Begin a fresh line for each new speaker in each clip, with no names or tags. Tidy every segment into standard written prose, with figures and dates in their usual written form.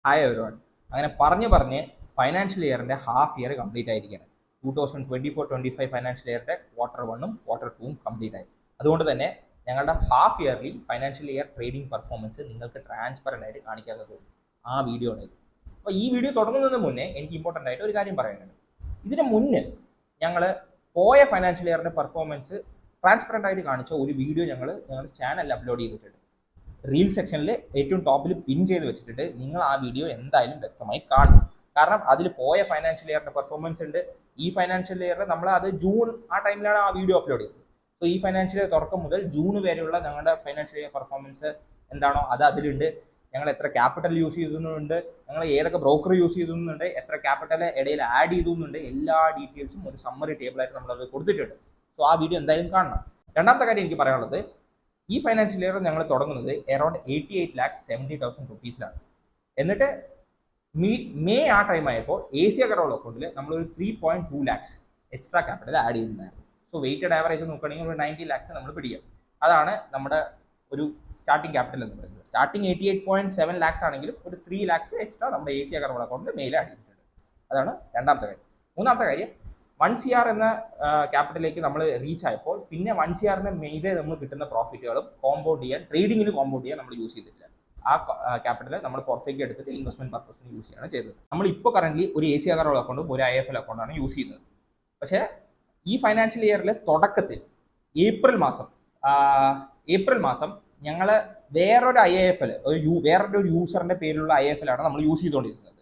Hi everyone. അങ്ങനെ പറഞ്ഞ് financial ഇയറിന്റെ half year complete ആയിരിക്കുകയാണ്. 2024-25 ഫൈനാൻഷ്യൽ ഇയറിന്റെ Q1 Q2 കംപ്ലീറ്റ് ആയി. അതുകൊണ്ട് തന്നെ ഞങ്ങളുടെ half yearly financial year trading performance നിങ്ങൾക്ക് ട്രാൻസ്പെറന്റ് ആയിട്ട് കാണിക്കാവുന്നത് ആ വീഡിയോ ആണ് ഇത്. അപ്പോൾ ഈ വീഡിയോ തുടങ്ങുന്നതിന് മുന്നേ എനിക്ക് ഇമ്പോർട്ടൻ്റ് ആയിട്ട് ഒരു കാര്യം പറയാനുണ്ട്. ഇതിന് മുന്നേ ഞങ്ങൾ പോയ ഫൈനാൻഷ്യൽ ഇയറിന്റെ പെർഫോമൻസ് ട്രാൻസ്പെറന്റ് ആയിട്ട് കാണിച്ച ഒരു വീഡിയോ ഞങ്ങളുടെ ചാനലിൽ അപ്ലോഡ് ചെയ്തിട്ടുണ്ട്. റീൽ സെക്ഷനിൽ ഏറ്റവും ടോപ്പിൽ പിൻ ചെയ്ത് വെച്ചിട്ടുണ്ട്. നിങ്ങൾ ആ വീഡിയോ എന്തായാലും വ്യക്തമായി കാണണം. കാരണം അതിൽ പോയ ഫൈനാൻഷ്യൽ ഇയറിന്റെ പെർഫോമൻസ് ഉണ്ട്. ഈ ഫൈനാൻഷ്യൽ ഇയറിൽ നമ്മൾ അത് ജൂൺ ആ ടൈമിലാണ് ആ വീഡിയോ അപ്ലോഡ് ചെയ്തത്. സോ ഈ ഫൈനാൻഷ്യൽ ഇയർ തുടക്കം മുതൽ ജൂൺ വരെയുള്ള ഞങ്ങളുടെ ഫൈനാൻഷ്യൽ ഇയർ പെർഫോമൻസ് എന്താണോ അത് അതിലുണ്ട്. ഞങ്ങൾ എത്ര ക്യാപിറ്റൽ യൂസ് ചെയ്തുന്നുണ്ട്, ഞങ്ങൾ ഏതൊക്കെ ബ്രോക്കർ യൂസ് ചെയ്തുന്നുണ്ട്, എത്ര ക്യാപിറ്റൽ ഇടയിൽ ആഡ് ചെയ്തുന്നുണ്ട്, എല്ലാ ഡീറ്റെയിൽസും ഒരു സമ്മറി ടേബിളായിട്ട് നമ്മളത് കൊടുത്തിട്ടുണ്ട്. സോ ആ വീഡിയോ എന്തായാലും കാണണം. രണ്ടാമത്തെ കാര്യം എനിക്ക് പറയാനുള്ളത്, ഈ ഫൈനാൻഷ്യൽ ഇയർ ഞങ്ങൾ തുടങ്ങുന്നത് അറൌണ്ട് 88,70,000 റുപ്പീസിലാണ്. എന്നിട്ട് മെയ് ആ ടൈം ആയപ്പോൾ ഏഷ്യ കറോൾ അക്കൗണ്ടിൽ നമ്മളൊരു 3.2 lakhs എക്സ്ട്രാ ക്യാപിറ്റൽ ആഡ് ചെയ്യുന്നതായിരുന്നു. സോ വെയിറ്റഡ് ആവറേജ് നോക്കുകയാണെങ്കിൽ ഒരു 90 lakhs നമ്മൾ പിടിക്കാം. അതാണ് നമ്മുടെ ഒരു സ്റ്റാർട്ടിംഗ് ക്യാപിറ്റൽ എന്ന് പറയുന്നത്. സ്റ്റാർട്ടിംഗ് 88.7 lakhs ആണെങ്കിലും ഒരു 3 lakhs എക്സ്ട്രാ നമ്മുടെ ഏഷ്യ കറോൾ അക്കൗണ്ടിൽ മെയിൽ ആഡ് ചെയ്തിട്ടുണ്ട്. അതാണ് രണ്ടാമത്തെ കാര്യം. മൂന്നാമത്തെ കാര്യം, 1 CR എന്ന ക്യാപിറ്റലിലേക്ക് നമ്മൾ റീച്ച് ആയപ്പോൾ പിന്നെ 1 CRന്റെ മെയ്തേ നമ്മൾ കിട്ടുന്ന പ്രോഫിറ്റുകളും കോമ്പൗണ്ട് ചെയ്യാൻ, ട്രേഡിങ്ങിന് കോമ്പൗണ്ട് ചെയ്യാൻ നമ്മൾ യൂസ് ചെയ്തിട്ടില്ല. ആ ക്യാപിറ്റൽ നമ്മൾ പുറത്തേക്ക് എടുത്തിട്ട് ഇൻവെസ്റ്റ്മെന്റ് പർപ്പസിന് യൂസ് ചെയ്യാണ് ചെയ്തത്. നമ്മൾ ഇപ്പോൾ കറന്റ് ഒരു ഏഷ്യ കറോൾ അക്കൗണ്ടും ഒരു IFL അക്കൗണ്ടാണ് യൂസ് ചെയ്യുന്നത്. പക്ഷേ ഈ ഫൈനാൻഷ്യൽ ഇയറിലെ തുടക്കത്തിൽ ഏപ്രിൽ മാസം ഞങ്ങൾ വേറൊരു IIFL, വേറൊരു യൂസറിന്റെ പേരിലുള്ള IIFL ആണ് നമ്മൾ യൂസ് ചെയ്തുകൊണ്ടിരുന്നത്.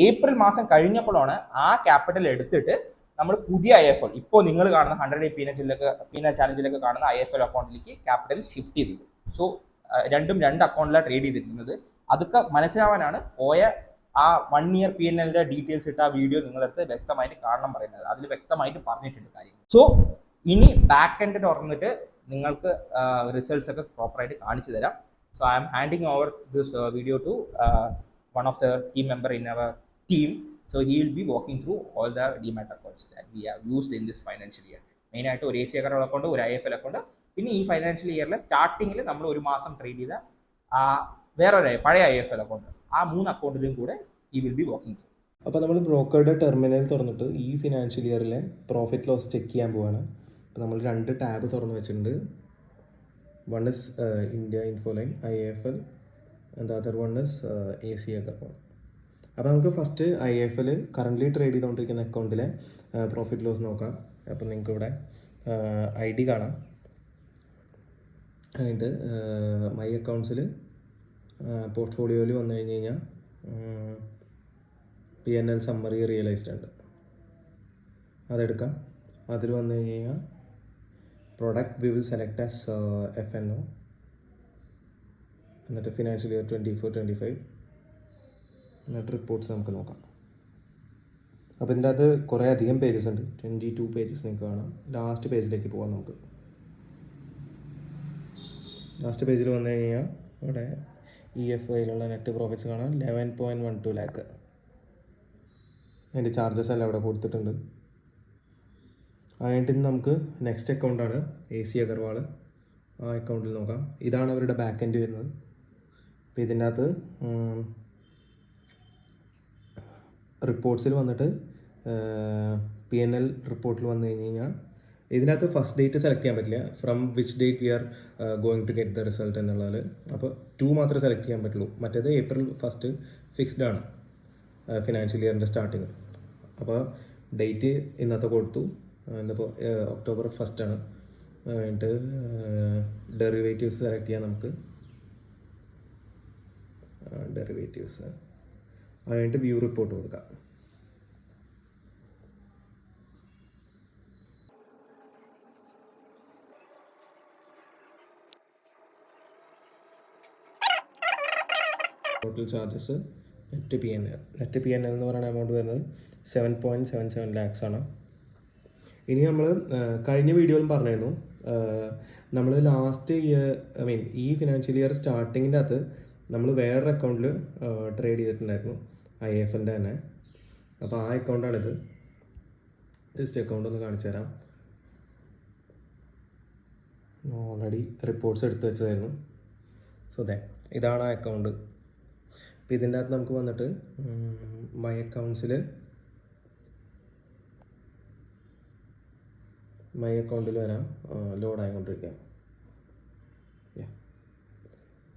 ഏപ്രിൽ മാസം കഴിഞ്ഞപ്പോഴാണ് ആ ക്യാപിറ്റൽ എടുത്തിട്ട് നമ്മൾ പുതിയ IFL, ഇപ്പോൾ നിങ്ങൾ കാണുന്ന 100 Day പീന ചാലഞ്ചിലൊക്കെ കാണുന്ന IFL അക്കൗണ്ടിലേക്ക് ക്യാപിറ്റൽ ഷിഫ്റ്റ് ചെയ്തത്. സോ രണ്ടും രണ്ട് അക്കൗണ്ടിലാണ് ട്രേഡ് ചെയ്തിരിക്കുന്നത്. അതൊക്കെ മനസ്സിലാവാനാണ് പോയ ആ 1 year P&Lന്റെ ഡീറ്റെയിൽസ് ഇട്ട ആ വീഡിയോ നിങ്ങളടുത്ത് വ്യക്തമായിട്ട് കാണണം പറയുന്നത്. അതിൽ വ്യക്തമായിട്ട് പറഞ്ഞിട്ടുണ്ട് കാര്യം. സോ ഇനി ബാക്ക് എൻഡ് തുറന്നിട്ട് നിങ്ങൾക്ക് റിസൾട്ട്സ് ഒക്കെ പ്രോപ്പറായിട്ട് കാണിച്ചു തരാം. So I am handing over this video to one of the team member in our team. So he will be walking through all the demat accounts that we have used in this financial year. Main ആയിട്ട് ഒരു Asia carol account, ഒരു IFL account, പിന്നെ ഈ financial ഇയറിലെ സ്റ്റാർട്ടിങ്ങിൽ നമ്മൾ ഒരു മാസം trade ചെയ്ത ആ വേറൊരു പഴയ IFL അക്കൗണ്ട്, ആ 3 അക്കൗണ്ടിലും കൂടെ he will be walking through.
അപ്പോൾ നമ്മൾ ബ്രോക്കറുടെ ടെർമിനൽ തുറന്നിട്ട് ഈ ഫിനാൻഷ്യൽ ഇയറിലെ പ്രോഫിറ്റ് ലോസ് ചെക്ക് ചെയ്യാൻ പോവാണ്. അപ്പോൾ നമ്മൾ 2 ടാബ് തുറന്ന് വെച്ചിട്ടുണ്ട്. One is India Infoline IIFL and the other one is Asia Carol. അപ്പോൾ നമുക്ക് ഫസ്റ്റ് IIFL കറൻ്റ്ലി ട്രേഡ് ചെയ്തുകൊണ്ടിരിക്കുന്ന അക്കൗണ്ടിലെ പ്രോഫിറ്റ് ലോസ് നോക്കാം. അപ്പോൾ നിങ്ങൾക്ക് ഇവിടെ ID കാണാം. എന്നിട്ട് മൈ അക്കൗണ്ട്സിൽ പോർട്ട്ഫോളിയോയിൽ വന്നു കഴിഞ്ഞ് കഴിഞ്ഞാൽ P&L സമ്മറി റിയലൈസ്ഡ് ഉണ്ട്, അതെടുക്കാം. അതിൽ വന്നു കഴിഞ്ഞ് കഴിഞ്ഞാൽ product we will select as FNO. എന്നിട്ട് ഫിനാൻഷ്യൽ ഇയർ 24-25 എന്നിട്ട് റിപ്പോർട്ട്സ് നമുക്ക് നോക്കാം. അപ്പോൾ ഇതിൻ്റെ അത് കുറേ അധികം പേജസ് ഉണ്ട്, 22 pages നിങ്ങൾക്ക് കാണാം. ലാസ്റ്റ് പേജിലേക്ക് പോകാം. നമുക്ക് ലാസ്റ്റ് പേജിൽ വന്നു കഴിഞ്ഞാൽ ഇവിടെ EFIയിലുള്ള നെറ്റ് പ്രോഫിറ്റ്സ് കാണാം, 11.12 lakh. അതിൻ്റെ ചാർജസ് എല്ലാം ഇവിടെ കൊടുത്തിട്ടുണ്ട്. അതിനായിട്ട് നമുക്ക് നെക്സ്റ്റ് അക്കൗണ്ടാണ് ഏഷ്യ അഗർവാൾ. ആ അക്കൗണ്ടിൽ നോക്കാം. ഇതാണ് അവരുടെ ബാക്ക് എൻഡ് വരുന്നത്. അപ്പോൾ ഇതിൻ്റെ അകത്ത് റിപ്പോർട്ട്സിൽ വന്നിട്ട് P&L റിപ്പോർട്ടിൽ വന്നു കഴിഞ്ഞ് കഴിഞ്ഞാൽ ഇതിനകത്ത് ഫസ്റ്റ് ഡേറ്റ് സെലക്ട് ചെയ്യാൻ പറ്റില്ല, from which date we are going to get the result എന്നുള്ളത്. അപ്പോൾ 2 മാത്രമേ സെലക്ട് ചെയ്യാൻ പറ്റുള്ളൂ. മറ്റേത് April 1 ഫിക്സ്ഡ് ആണ് ഫിനാൻഷ്യൽ ഇയറിൻ്റെ സ്റ്റാർട്ടിങ്. അപ്പോൾ ഡേറ്റ് ഇന്നത്തെ കൊടുത്തു, ഇന്നിപ്പോൾ October 1 ആണ്. എന്നിട്ട് ഡെറിവേറ്റീവ്സ് സെലക്ട് ചെയ്യാം നമുക്ക്. ഡെറിവേറ്റീവ്സ് അതിനായിട്ട് വ്യൂ റിപ്പോർട്ട് കൊടുക്കാം. ടോട്ടൽ ചാർജസ് നെറ്റ് P&L എന്ന് പറയുന്ന എമൗണ്ട് വരുന്നത് 7.77 lakhs ആണ്. ഇനി നമ്മൾ കഴിഞ്ഞ വീഡിയോയിലും പറഞ്ഞിരുന്നു, നമ്മൾ ലാസ്റ്റ് ഇയർ ഈ ഫിനാൻഷ്യൽ ഇയർ സ്റ്റാർട്ടിങ്ങിൻ്റെ അകത്ത് നമ്മൾ വേറൊരു അക്കൗണ്ടിൽ ട്രേഡ് ചെയ്തിട്ടുണ്ടായിരുന്നു, IIFLൻ്റെ തന്നെ. അപ്പോൾ ആ അക്കൗണ്ടാണിത്. ജസ്റ്റ് അക്കൗണ്ട് ഒന്ന് കാണിച്ചു തരാം. ഓൾറെഡി റിപ്പോർട്ട്സ് എടുത്ത് വെച്ചതായിരുന്നു. സോ ഇതാണ് ആ അക്കൗണ്ട്. അപ്പോൾ ഇതിൻ്റെ അകത്ത് നമുക്ക് വന്നിട്ട് മൈ അക്കൗണ്ട്സിൽ മൈ അക്കൗണ്ടിൽ വരാം, ലോഡ് ആയിക്കൊണ്ടിരിക്കാം.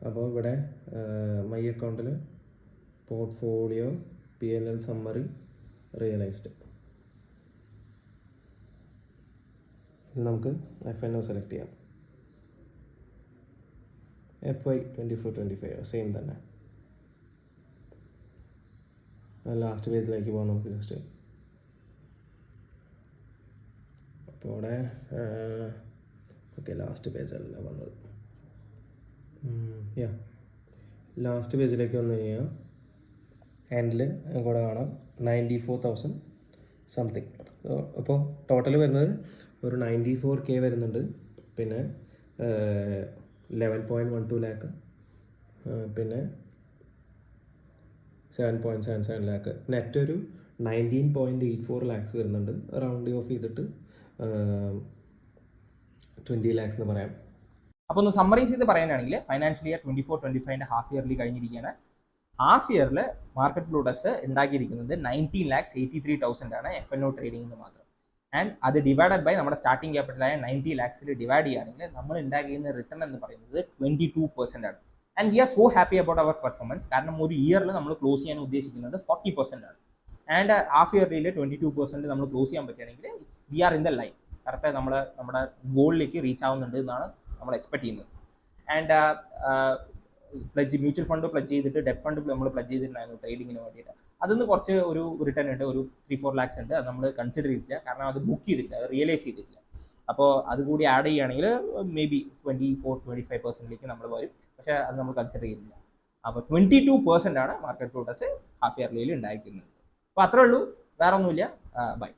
അപ്പോൾ ഇവിടെ മൈ അക്കൗണ്ടിൽ പോർട്ട്ഫോളിയോ PNL സമ്മറി റിയലൈസ്ഡ്. നമുക്ക് FNO സെലക്ട് ചെയ്യാം. FY 24-25 സെയിം തന്നെ. ലാസ്റ്റ് പേജിലേക്ക് പോകാം നമുക്ക് ജസ്റ്റ്. അപ്പോൾ ഇവിടെ ഓക്കെ, ലാസ്റ്റ് പേജല്ല വന്നത്. ലാസ്റ്റ് പേജിലേക്ക് വന്നു കഴിഞ്ഞാൽ ഹാൻഡിൽ കൂടെ കാണാം 94,000 സംതിങ്. അപ്പോൾ ടോട്ടൽ വരുന്നത് ഒരു 94K വരുന്നുണ്ട്. പിന്നെ 11.12 ലാക്ക്, പിന്നെ 7.77 ലാക്ക്, നെറ്റ് ഒരു 19.84 ലാക്സ് വരുന്നുണ്ട്. റൗണ്ട് ഓഫ് ചെയ്തിട്ട് 20 ലാക്സ് എന്ന് പറയാം.
അപ്പോൾ ഒന്ന് സമ്മറൈസ് ചെയ്ത് പറയാനാണെങ്കിൽ ഫൈനാൻഷ്യൽ ഇയർ 24-25 ഹാഫ് ഇയർലി കഴിഞ്ഞിരിക്കുകയാണ്. ഹാഫ് ഇയറിൽ മാർക്കറ്റ് പ്ലൂഡസ് ഉണ്ടാക്കിയിരിക്കുന്നത് 19,83,000 ആണ് FNO ട്രേഡിംഗ് മാത്രം. ആൻഡ് അത് ഡിവൈഡഡ് ബൈ നമ്മുടെ സ്റ്റാർട്ടിംഗ് ക്യാപിറ്റലായ 90 ലാക്സിൽ ഡിവൈഡ് ചെയ്യുകയാണെങ്കിൽ നമ്മൾ ഉണ്ടാക്കിയിരുന്ന റിട്ടേൺ എന്ന് പറയുന്നത് 22% ആണ്. And we are so happy about our performance. കാരണം ഒരു ഇയറിൽ നമ്മൾ ക്ലോസ് ചെയ്യാൻ ഉദ്ദേശിക്കുന്നത് 40% ആണ്. ആൻഡ് ഹാഫ് ഇയർലിയിൽ 22% നമ്മൾ ക്ലോസ് ചെയ്യാൻ പറ്റുകയാണെങ്കിൽ we are in the line. Correct നമ്മുടെ ഗോളിലേക്ക് റീച്ച് ആവുന്നുണ്ട് എന്നാണ് നമ്മൾ എക്സ്പെക്ട് ചെയ്യുന്നത്. And pledge mutual fund pledge ചെയ്തിട്ട് ഡെറ്റ് ഫണ്ട് നമ്മൾ പ്ലജ് ചെയ്തിട്ടുണ്ടായിരുന്നു ട്രേഡിങ്ങിന് വേണ്ടിയിട്ട്. അതിൽ കുറച്ച് ഒരു റിട്ടേൺ ഉണ്ട്, ഒരു 3-4 ലാക്സ് ഉണ്ട്. അത് നമ്മൾ കൺസിഡർ ചെയ്തിട്ടില്ല, കാരണം അത് ബുക്ക് ചെയ്തിട്ടില്ല, അത് റിയലൈസ് ചെയ്തിട്ടില്ല. അപ്പോൾ അതുകൂടി ആഡ് ചെയ്യുകയാണെങ്കിൽ മേ ബി 24-25% നമ്മൾ വരും. പക്ഷേ അത് നമ്മൾ കൺസിഡർ ചെയ്യുന്നില്ല. അപ്പോൾ 22% ആണ് മാർക്കറ്റ് പ്ലൂഡസ് ഹാഫ് ഇയർലിയിൽ ഉണ്ടായിരിക്കുന്നത്. അപ്പോൾ അത്രേ ഉള്ളൂ, വേറെ ഒന്നുമില്ല. ബൈ.